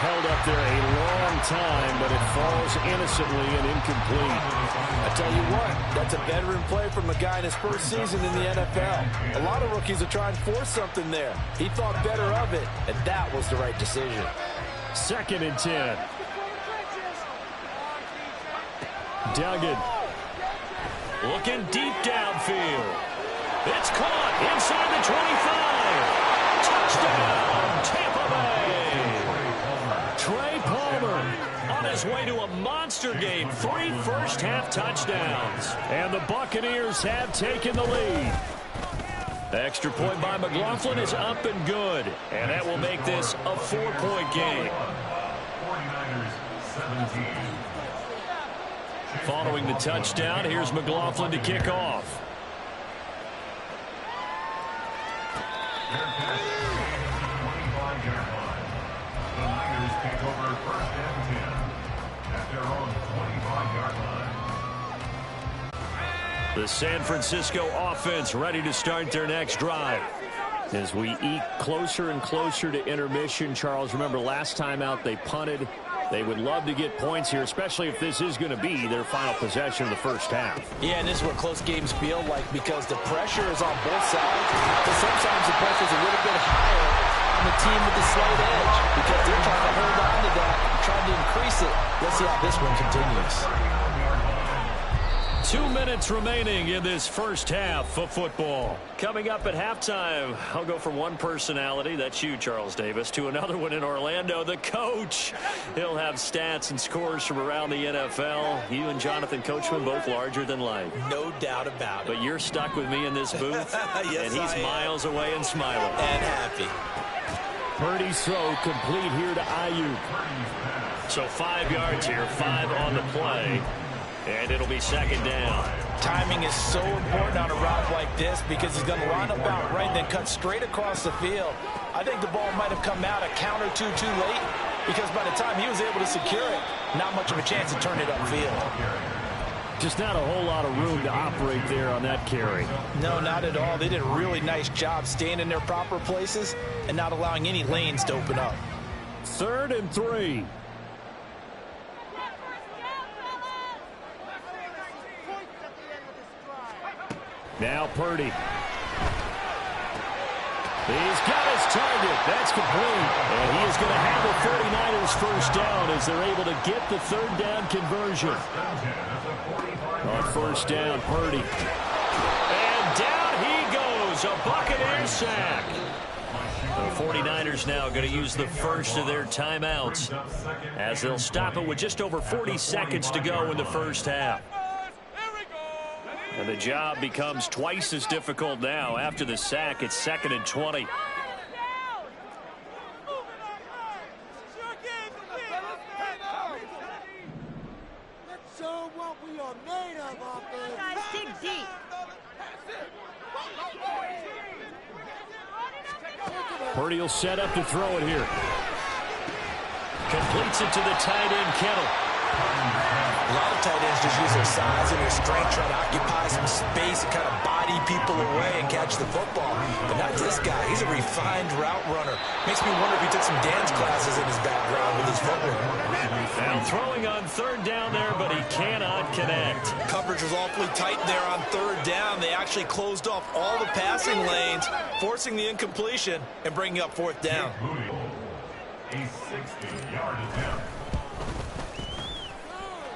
held up there a long time, but it falls innocently and incomplete. I tell you what, that's a veteran play from a guy in his first season in the NFL. A lot of rookies are trying to force something there. He thought better of it, and that was the right decision. 2nd and 10. Duggan. Looking deep downfield. It's caught inside the 25. Touchdown, Tampa Bay. Trey Palmer on his way to a monster game. 3 first-half touchdowns. And the Buccaneers have taken the lead. Extra point by McLaughlin is up and good. And that will make this a 4-point game. 49ers 17. Following the touchdown, here's McLaughlin to kick off. Their pass is 25-yard line. The Niners take over 1st and 10 at their own 25-yard line. The San Francisco offense ready to start their next drive. As we eke closer and closer to intermission, Charles, remember last time out they punted. They would love to get points here, especially if this is going to be their final possession of the first half. Yeah, and this is what close games feel like because the pressure is on both sides. But sometimes the pressure is a little bit higher on the team with the slight edge because they're trying to hold on to that, trying to increase it. Let's see how this one continues. 2 minutes remaining in this first half of football. Coming up at halftime, I'll go from one personality, that's you, Charles Davis, to another one in Orlando, the coach. He'll have stats and scores from around the NFL. You and Jonathan Coachman both larger than life. No doubt about it. But you're stuck with me in this booth, yes, and he's miles away and smiling. And happy. Purdy's throw complete here to Ayuk. So 5 yards here, 5 on the play. And it'll be 2nd down. Timing is so important on a route like this because he's going to line up out right and then cut straight across the field. I think the ball might have come out a count or two too late because by the time he was able to secure it, not much of a chance to turn it upfield. Just not a whole lot of room to operate there on that carry. No, not at all. They did a really nice job staying in their proper places and not allowing any lanes to open up. 3rd and 3. Now Purdy. He's got his target. That's complete. And he is going to have the 49ers first down as they're able to get the 3rd down conversion. On 1st down, Purdy. And down he goes. A Buccaneers sack. The 49ers now going to use the first of their timeouts as they'll stop it with just over 40 seconds to go in the first half. And the job becomes twice as difficult now. After the sack, it's 2nd and 20. Let's show what we are made of, offense. Guys, dig deep. Purdy will set up to throw it here. Completes it to the tight end, Kittle. A lot of tight ends just use their size and their strength, try to occupy some space and kind of body people away and catch the football. But not this guy. He's a refined route runner. Makes me wonder if he took some dance classes in his background with his footwork. Now throwing on 3rd down there, but he cannot connect. Coverage was awfully tight there on 3rd down. They actually closed off all the passing lanes, forcing the incompletion and bringing up 4th down. A 60-yard attempt.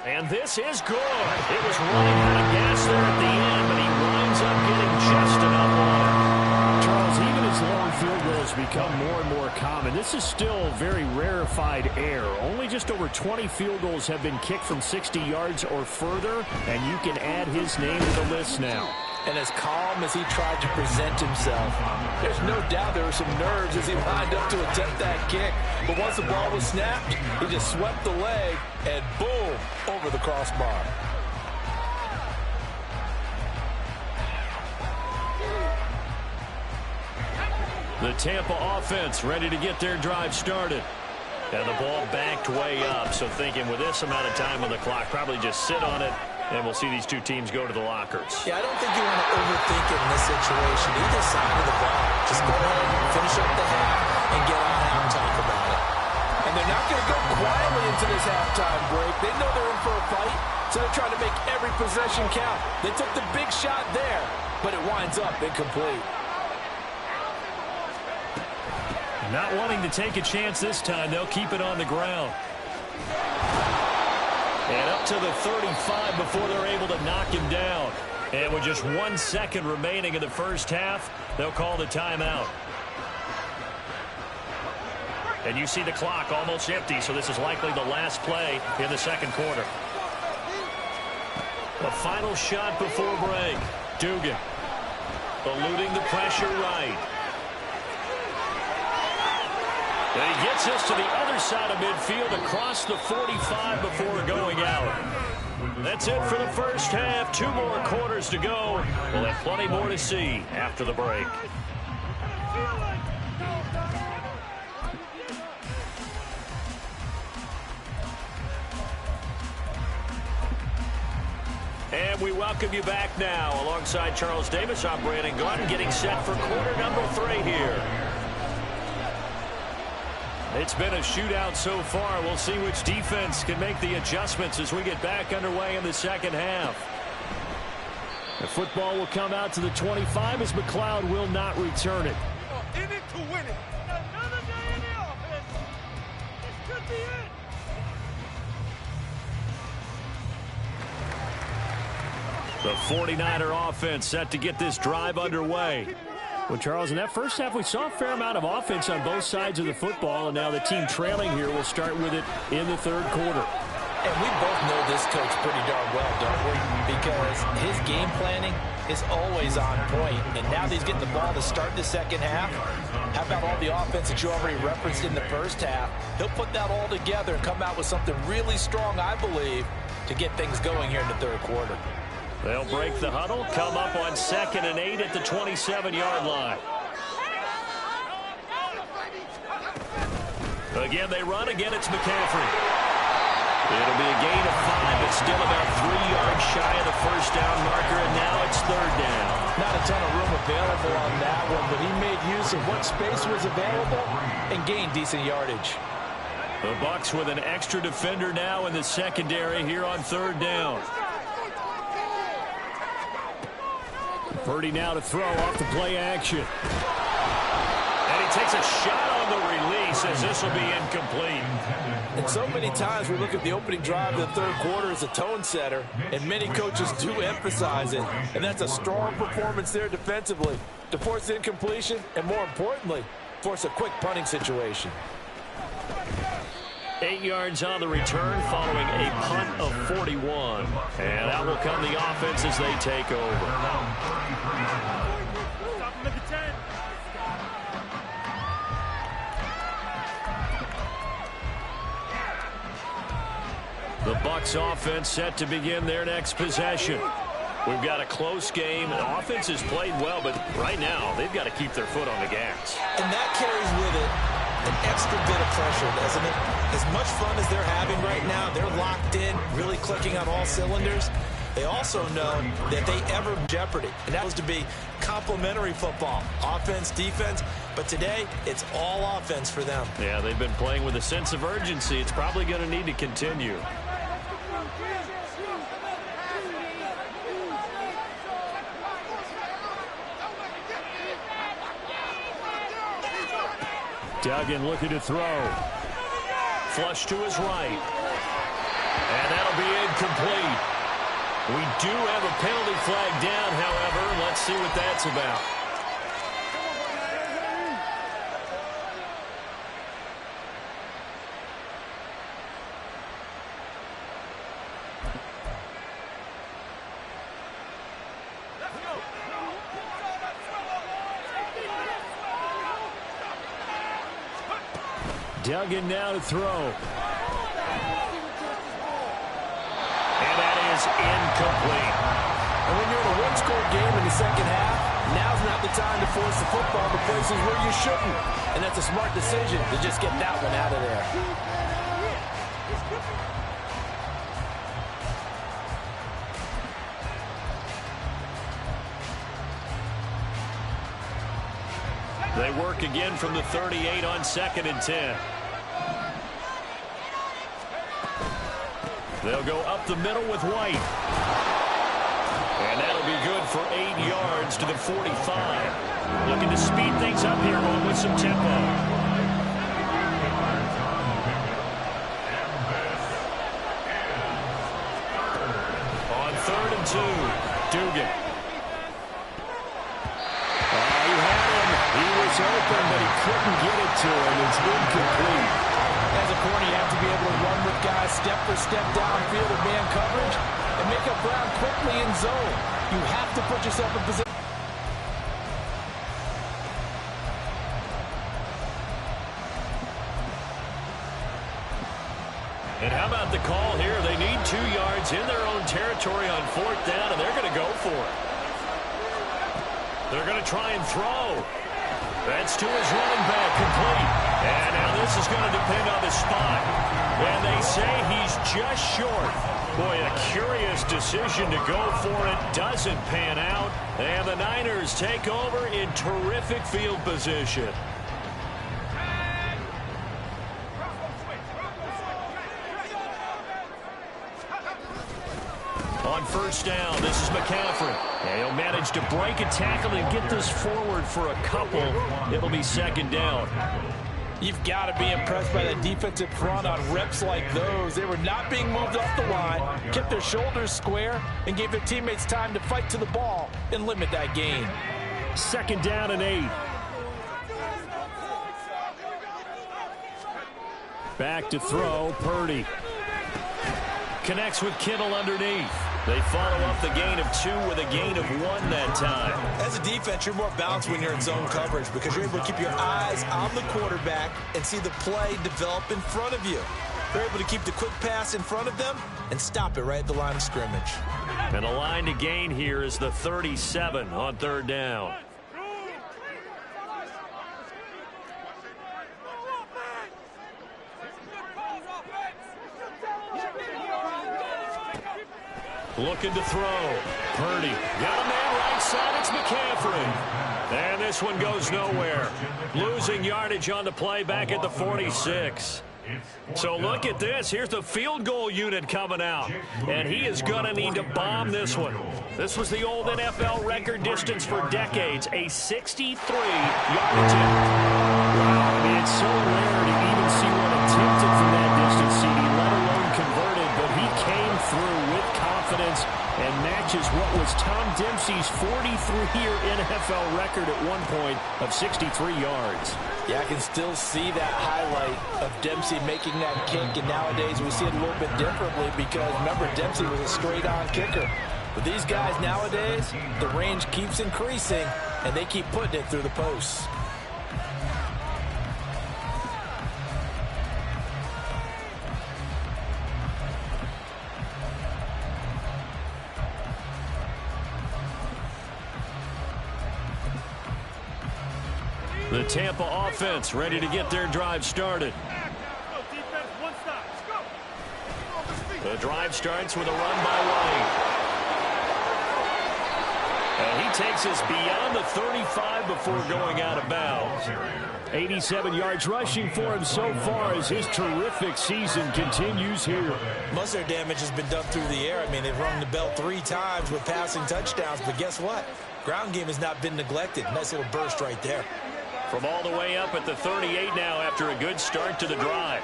And this is good. It was running out of gas there at the end, but he winds up getting just enough on it. Charles, even as long field goals become more and more common, this is still very rarefied air. Only just over 20 field goals have been kicked from 60 yards or further, and you can add his name to the list now. And as calm as he tried to present himself, there's no doubt there were some nerves as he lined up to attempt that kick. But once the ball was snapped, he just swept the leg and boom, over the crossbar. The Tampa offense ready to get their drive started. And the ball backed way up, so thinking with this amount of time on the clock, probably just sit on it, and we'll see these two teams go to the lockers. Yeah, I don't think you want to overthink it in this situation. Either side of the ball. Just go ahead and finish up the half and get on out and talk about it. And they're not going to go quietly into this halftime break. They know they're in for a fight, so they're trying to make every possession count. They took the big shot there, but it winds up incomplete. Not wanting to take a chance this time, they'll keep it on the ground. And up to the 35 before they're able to knock him down. And with just 1 second remaining in the first half, they'll call the timeout. And you see the clock almost empty, so this is likely the last play in the second quarter. The final shot before break. Dugan eluding the pressure right. And he gets us to the other side of midfield across the 45 before going out. That's it for the first half. 2 more quarters to go. We'll have plenty more to see after the break. And we welcome you back now. Alongside Charles Davis, I'm Brandon Gaudin, getting set for quarter number 3 here. It's been a shootout so far. We'll see which defense can make the adjustments as we get back underway in the second half. The football will come out to the 25 as McLeod will not return it. In it to win it. Another day in the offense. This could be it. The 49er offense set to get this drive underway. Well, Charles, in that first half, we saw a fair amount of offense on both sides of the football, and now the team trailing here will start with it in the third quarter. And we both know this coach pretty darn well, don't we? Because his game planning is always on point. And now that he's getting the ball to start the second half, how about all the offense that you already referenced in the first half? He'll put that all together and come out with something really strong, I believe, to get things going here in the third quarter. They'll break the huddle, come up on 2nd and 8 at the 27-yard line. Again, they run. Again, it's McCaffrey. It'll be a gain of 5, but still about 3 yards shy of the first down marker, and now it's 3rd down. Not a ton of room available on that one, but he made use of what space was available and gained decent yardage. The Bucs with an extra defender now in the secondary here on 3rd down. Purdy now to throw off the play action. And he takes a shot on the release as this will be incomplete. And so many times we look at the opening drive of the third quarter as a tone setter, and many coaches do emphasize it. And that's a strong performance there defensively to force incompletion and, more importantly, force a quick punting situation. 8 yards on the return following a punt of 41. And out will come the offense as they take over. The Bucs offense set to begin their next possession. We've got a close game. The offense has played well, but right now they've got to keep their foot on the gas. And that carries with it an extra bit of pressure, doesn't it? As much fun as they're having right now, they're locked in, really clicking on all cylinders. They also know that they ever jeopardy, and that was to be complementary football, offense, defense, but today it's all offense for them. Yeah, they've been playing with a sense of urgency. It's probably going to need to continue. Duggan looking to throw. Flush to his right. And that'll be incomplete. We do have a penalty flag down, however. Let's see what that's about. Duggan now to throw. And that is incomplete. And when you're in a one-score game in the second half, now's not the time to force the football to places where you shouldn't. And that's a smart decision to just get that one out of there. They work again from the 38 on 2nd and 10. They'll go up the middle with White. And that'll be good for 8 yards to the 45. Looking to speed things up here on with some tempo. Dugan. You had him. He was open, but he couldn't get it to him. It's incomplete. As a corner, you have to be able to run with guys step for step downfield in man coverage and make up ground quickly in zone. You have to put yourself in position. And how about the call here? They need 2 yards in their own territory on 4th down, and they're going to go for it. They're going to try and throw. That's to his running back, complete. And now this is going to depend on the spot. And they say he's just short. Boy, a curious decision to go for it. Doesn't pan out. And the Niners take over in terrific field position. On 1st down, this is McCaffrey. And he'll manage to break a tackle and get this forward for a couple. It'll be 2nd down. You've got to be impressed by that defensive front on reps like those. They were not being moved off the line, kept their shoulders square, and gave their teammates time to fight to the ball and limit that gain. 2nd down and 8. Back to throw, Purdy. Connects with Kittle underneath. They follow up the gain of 2 with a gain of 1 that time. As a defense, you're more balanced when you're in zone coverage because you're able to keep your eyes on the quarterback and see the play develop in front of you. They're able to keep the quick pass in front of them and stop it right at the line of scrimmage. And the line to gain here is the 37 on 3rd down. Looking to throw. Purdy. Got a man right side. It's McCaffrey. And this one goes nowhere. Losing yardage on the play back at the 46. So look at this. Here's the field goal unit coming out. And he is going to need to bomb this one. This was the old NFL record distance for decades. A 63-yard attempt. Wow, I mean, it's so rare to even see one attempted from that distance, CD, let alone converted. But he came through with confidence and matches what was Tom Dempsey's 43-year NFL record at one point of 63 yards. Yeah, I can still see that highlight of Dempsey making that kick, and nowadays we see it a little bit differently because, remember, Dempsey was a straight-on kicker. But these guys nowadays, the range keeps increasing, and they keep putting it through the posts. The Tampa offense ready to get their drive started. The drive starts with a run by White. And he takes us beyond the 35 before going out of bounds. 87 yards rushing for him so far as his terrific season continues here. Most of their damage has been done through the air. I mean, they've rung the bell 3 times with passing touchdowns, but guess what? Ground game has not been neglected. Nice little burst right there. From all the way up at the 38 now after a good start to the drive.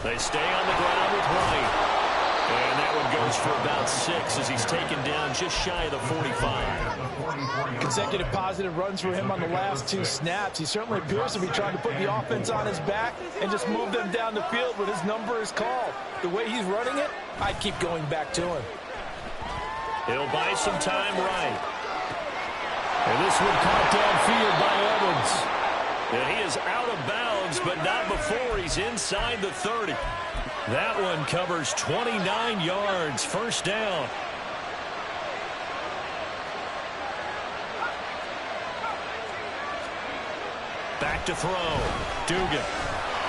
They stay on the ground with White. And that one goes for about 6 as he's taken down just shy of the 45. Consecutive positive runs for him on the last 2 snaps. He certainly appears to be trying to put the offense on his back and just move them down the field when his number is called. The way he's running it, I'd keep going back to him. He'll buy some time right. And this one caught downfield by Evans. And he is out of bounds, but not before he's inside the 30. That one covers 29 yards, 1st down. Back to throw. Dugan.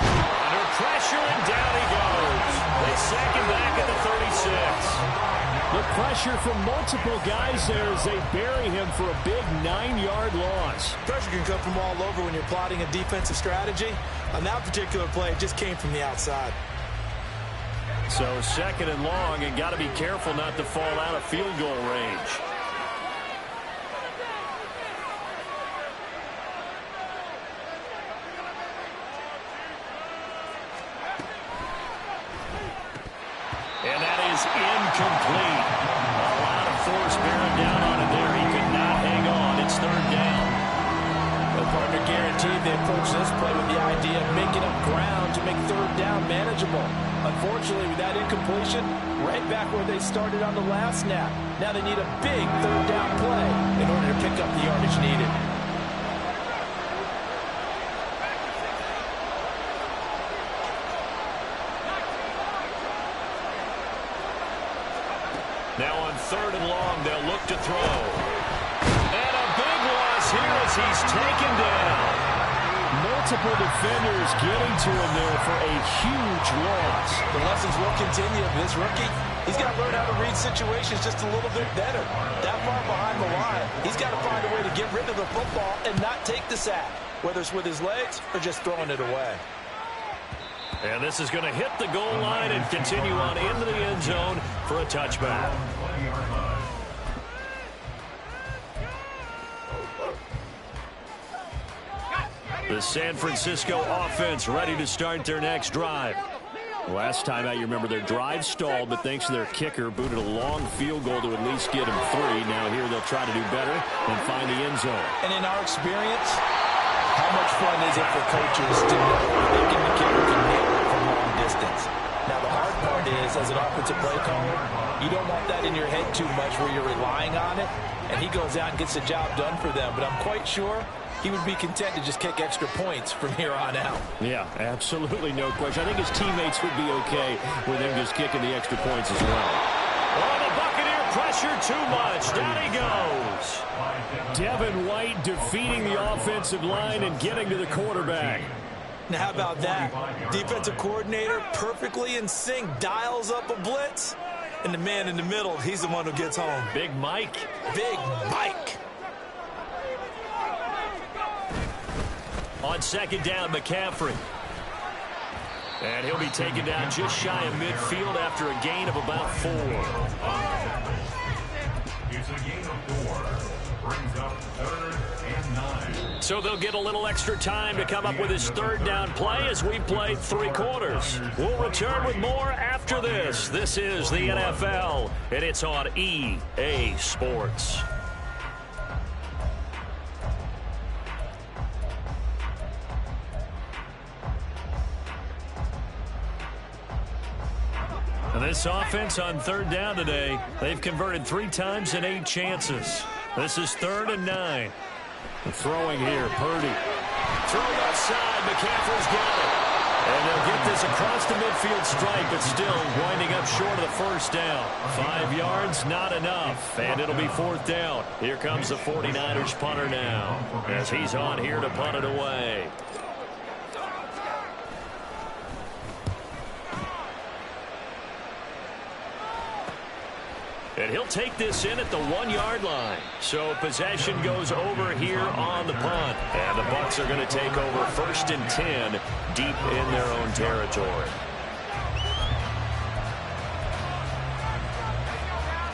Under pressure, and down he goes. They sack him back at the 36. The pressure from multiple guys there as they bury him for a big 9-yard loss. Pressure can come from all over when you're plotting a defensive strategy. On that particular play, it just came from the outside. So second and long, and got to be careful not to fall out of field goal range. And that is incomplete. A lot of force bearing down on it there. He could not hang on. It's third down. The partner guaranteed they approach this play with the idea of making up ground to make third down manageable. Unfortunately, with that incompletion, right back where they started on the last snap. Now they need a big third down play in order to pick up the yardage needed. Now on third and long, they'll look to throw. And a big loss here as he's taken down. Multiple defenders getting to him there for a huge loss. The lessons will continue. This rookie, he's got to learn how to read situations just a little bit better. That far behind the line, he's got to find a way to get rid of the football and not take the sack, whether it's with his legs or just throwing it away. And this is going to hit the goal line and continue on into the end zone for a touchback. The San Francisco offense ready to start their next drive. Last time out, you remember their drive stalled, but thanks to their kicker, booted a long field goal to at least get them 3. Now here they'll try to do better and find the end zone. And in our experience, how much fun is it for coaches to know they can the kicker can nail it from long distance? Now the hard part is, as an offensive play caller, you don't want that in your head too much where you're relying on it, and he goes out and gets the job done for them. But I'm quite sure he would be content to just kick extra points from here on out. Yeah, absolutely no question. I think his teammates would be okay with him just kicking the extra points as well. Oh, the Buccaneer pressure too much. Down he goes. Devin White defeating the offensive line and getting to the quarterback. Now, how about that? Defensive coordinator perfectly in sync, dials up a blitz, and the man in the middle, he's the one who gets home. Big Mike. Big Mike. On second down, McCaffrey. And he'll be taken down just shy of midfield after a gain of about 4. It's a gain of 4. Brings up 3rd and 9. So they'll get a little extra time to come up with his third down play as we played 3 quarters. We'll return with more after this. This is the NFL, and it's on EA Sports. This offense on third down today, they've converted 3 times in 8 chances. This is 3rd and 9. Throwing here, Purdy. Throwing outside, McCaffrey's got it. And they'll get this across the midfield stripe, but still winding up short of the first down. 5 yards, not enough. And it'll be 4th down. Here comes the 49ers punter now, as he's on here to punt it away. And he'll take this in at the 1-yard line. So possession goes over here on the punt. And the Bucs are going to take over 1st and 10 deep in their own territory.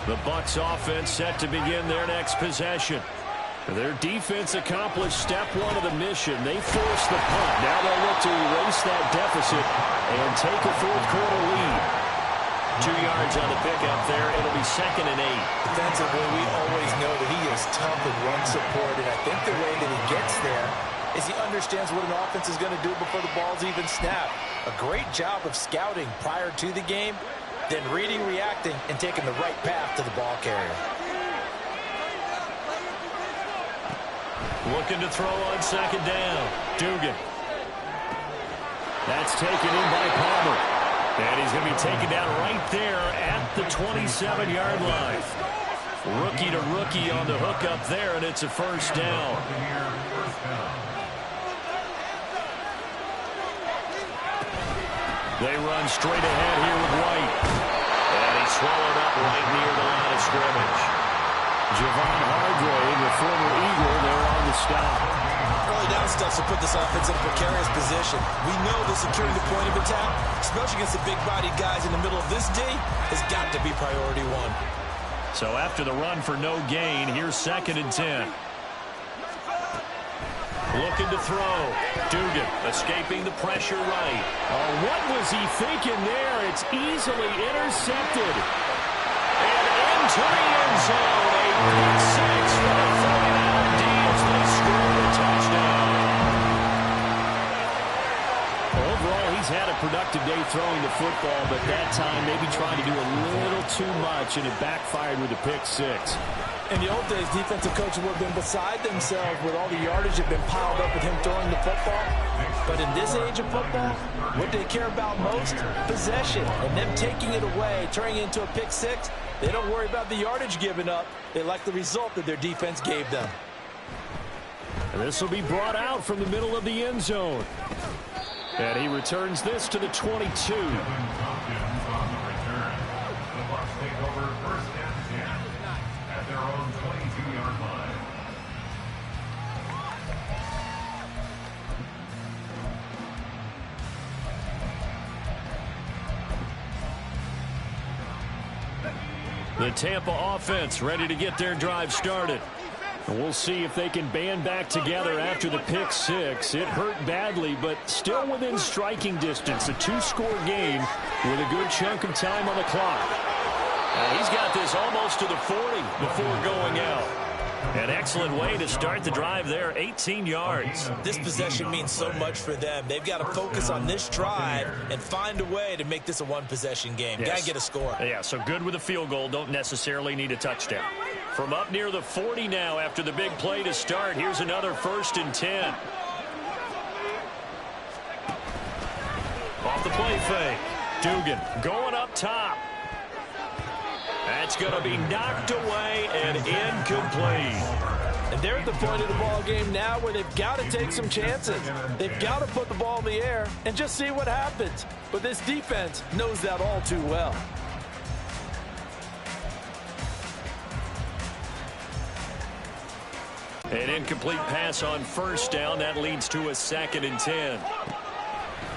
The Bucs offense set to begin their next possession. Their defense accomplished step 1 of the mission. They forced the punt. Now they'll look to erase that deficit and take a 4th quarter lead. 2 yards on the pickup there. It'll be 2nd and 8. Defensively, we always know that he is tough in run support, and I think the way that he gets there is he understands what an offense is going to do before the ball's even snapped. A great job of scouting prior to the game, then reading, reacting, and taking the right path to the ball carrier. Looking to throw on 2nd down. Dugan. That's taken in by Palmer. And he's going to be taken down right there at the 27-yard line. Rookie to rookie on the hook up there, and it's a 1st down. They run straight ahead here with White. And he's swallowed up right near the line of scrimmage. Javon Hargrave, the former Eagle, there on the stop. Well, early down stuff to put this offense in a precarious position. We know that securing the point of attack, especially against the big-bodied guys in the middle of this D, has got to be priority one. So after the run for no gain, here's 2nd and 10. Looking to throw. Dugan escaping the pressure right. Oh, what was he thinking there? It's easily intercepted. And into the end zone. A pick six for the 49 Deans. They score a touchdown. Overall, he's had a productive day throwing the football, but that time maybe trying to do a little too much, and it backfired with a pick six. In the old days, defensive coaches would have been beside themselves with all the yardage that had been piled up with him throwing the football. But in this age of football, what they care about most, possession. And them taking it away, turning it into a pick six, they don't worry about the yardage given up. They like the result that their defense gave them. And this will be brought out from the middle of the end zone. And he returns this to the 22. The Tampa offense ready to get their drive started. And we'll see if they can band back together after the pick six. It hurt badly, but still within striking distance. A 2-score game with a good chunk of time on the clock. And he's got this almost to the 40 before going out. An excellent way to start the drive there, 18 yards. This possession means so much for them. They've got to focus on this drive and find a way to make this a one-possession game. Yes. Got to get a score. Yeah, so good with a field goal. Don't necessarily need a touchdown. From up near the 40 now after the big play to start. Here's another 1st and 10. Off the play fake. Dugan going up top. That's going to be knocked away and incomplete. And they're at the point of the ball game now where they've got to take some chances. They've got to put the ball in the air and just see what happens. But this defense knows that all too well. An incomplete pass on 1st down. That leads to a 2nd and 10.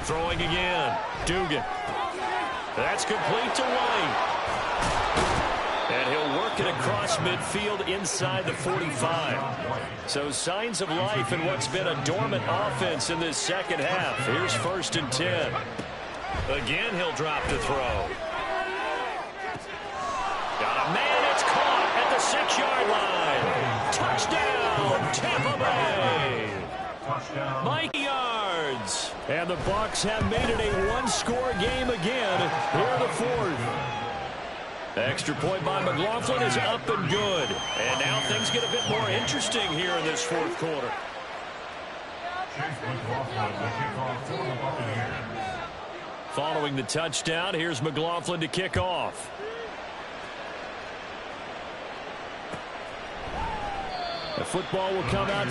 Throwing again. Dugan. That's complete to White. And he'll work it across midfield inside the 45. So signs of life in what's been a dormant offense in this second half. Here's 1st and 10. Again, he'll drop to throw. Got a man, it's caught at the 6-yard line. Touchdown, Tampa Bay. Mike yards. And the Bucs have made it a 1-score game again here in the 4th. Extra point by McLaughlin is up and good. And now things get a bit more interesting here in this 4th quarter. Following the touchdown, here's McLaughlin to kick off. The football will come out